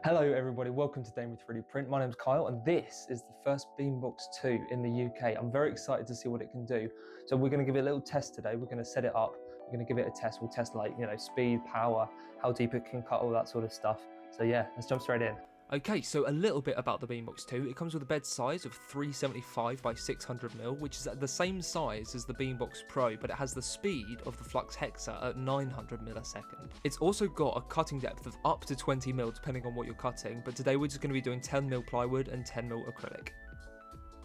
Hello everybody, welcome to Dame with 3D Print. My name's Kyle and this is the first Beambox 2 in the UK. I'm very excited to see what it can do. So we're going to give it a little test today. We're going to set it up. We're going to give it a test. We'll test speed, power, how deep it can cut, all that sort of stuff. So yeah, let's jump straight in. Okay, so a little bit about the Beambox 2. It comes with a bed size of 375 by 600mm, which is at the same size as the Beambox Pro, but it has the speed of the Flux Hexa at 900 millisecond. It's also got a cutting depth of up to 20mm depending on what you're cutting, but today we're just going to be doing 10mm plywood and 10mm acrylic.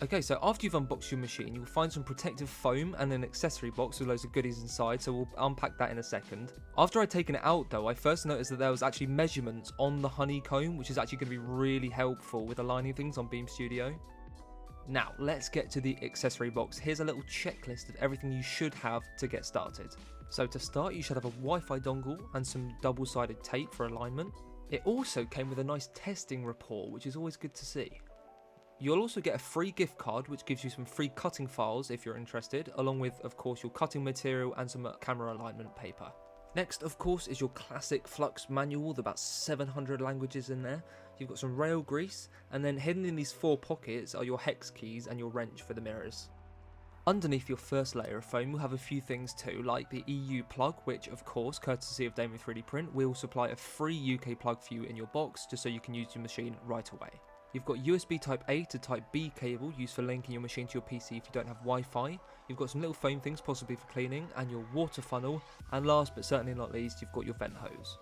Okay, so after you've unboxed your machine, you'll find some protective foam and an accessory box with loads of goodies inside, so we'll unpack that in a second. After I'd taken it out though, I first noticed that there was actually measurements on the honeycomb, which is actually going to be really helpful with aligning things on Beam Studio. Now, let's get to the accessory box. Here's a little checklist of everything you should have to get started. So to start, you should have a Wi-Fi dongle and some double-sided tape for alignment. It also came with a nice testing report, which is always good to see. You'll also get a free gift card which gives you some free cutting files if you're interested, along with of course your cutting material and some camera alignment paper. Next of course is your classic Flux manual with about 700 languages in there. You've got some rail grease, and then hidden in these 4 pockets are your hex keys and your wrench for the mirrors. Underneath your first layer of foam you'll have a few things too, like the EU plug, which of course, courtesy of Dame with 3D Print, will supply a free UK plug for you in your box just so you can use your machine right away. You've got USB Type A to Type B cable used for linking your machine to your PC if you don't have Wi-Fi. You've got some little foam things possibly for cleaning, and your water funnel, and last but certainly not least, you've got your vent hose.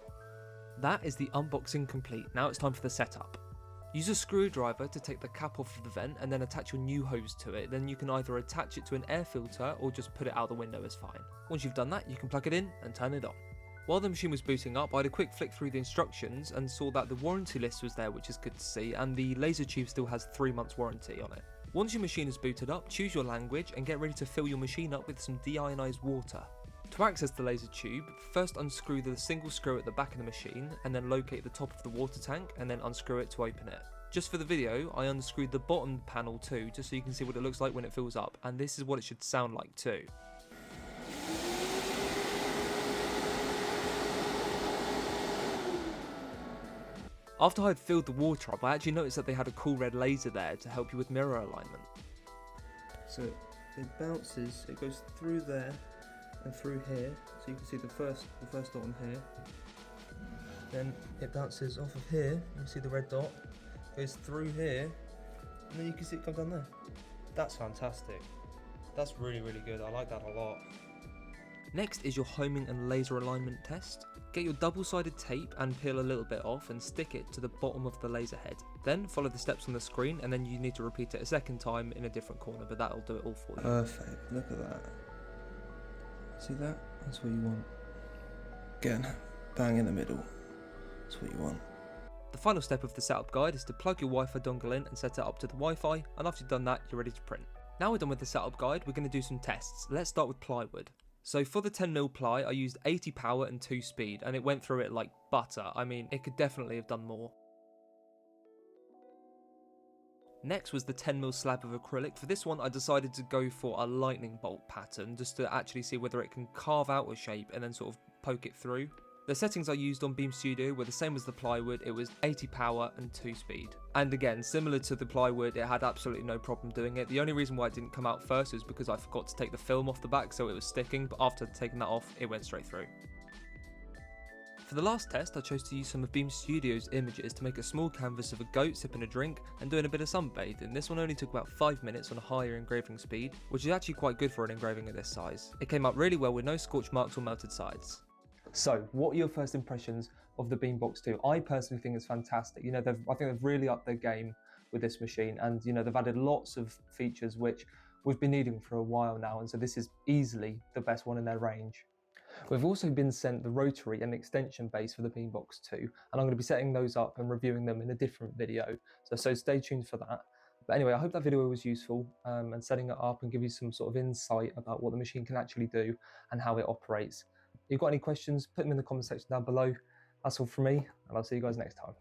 That is the unboxing complete. Now it's time for the setup. Use a screwdriver to take the cap off of the vent and then attach your new hose to it. Then you can either attach it to an air filter or just put it out the window as fine. Once you've done that, you can plug it in and turn it on. While the machine was booting up, I had a quick flick through the instructions and saw that the warranty list was there, which is good to see, and the laser tube still has 3 months warranty on it. Once your machine is booted up, choose your language and get ready to fill your machine up with some deionized water. To access the laser tube, first unscrew the single screw at the back of the machine and then locate the top of the water tank and then unscrew it to open it. Just for the video, I unscrewed the bottom panel too, just so you can see what it looks like when it fills up, and this is what it should sound like too. After I had filled the water up, I actually noticed that they had a cool red laser there to help you with mirror alignment. So it bounces, it goes through there and through here, so you can see the first dot on here. Then it bounces off of here, you can see the red dot, goes through here, and then you can see it come down there. That's fantastic. That's really, really good. I like that a lot. Next is your homing and laser alignment test. Get your double-sided tape and peel a little bit off and stick it to the bottom of the laser head. Then follow the steps on the screen, and then you need to repeat it a second time in a different corner, but that'll do it all for you. Perfect, look at that. See that? That's what you want. Again, bang in the middle. That's what you want. The final step of the setup guide is to plug your Wi-Fi dongle in and set it up to the Wi-Fi, and after you've done that, you're ready to print. Now we're done with the setup guide, we're going to do some tests. Let's start with plywood. So for the 10mm ply, I used 80 power and 2 speed, and it went through it like butter. I mean, it could definitely have done more. Next was the 10mm slab of acrylic. For this one, I decided to go for a lightning bolt pattern, just to actually see whether it can carve out a shape and then sort of poke it through. The settings I used on Beam Studio were the same as the plywood. It was 80 power and 2 speed. And again, similar to the plywood, it had absolutely no problem doing it. The only reason why it didn't come out first was because I forgot to take the film off the back, so it was sticking, but after taking that off, it went straight through. For the last test, I chose to use some of Beam Studio's images to make a small canvas of a goat sipping a drink and doing a bit of sunbathing. This one only took about 5 minutes on a higher engraving speed, which is actually quite good for an engraving of this size. It came out really well with no scorch marks or melted sides. So what are your first impressions of the Beambox 2? I personally think it's fantastic. I think they've really upped their game with this machine, and they've added lots of features which we've been needing for a while now, and so this is easily the best one in their range. We've also been sent the rotary and extension base for the Beambox 2, and I'm going to be setting those up and reviewing them in a different video, so stay tuned for that. But anyway, I hope that video was useful and setting it up and give you some sort of insight about what the machine can actually do and how it operates. If you've got any questions, put them in the comment section down below. That's all from me, and I'll see you guys next time.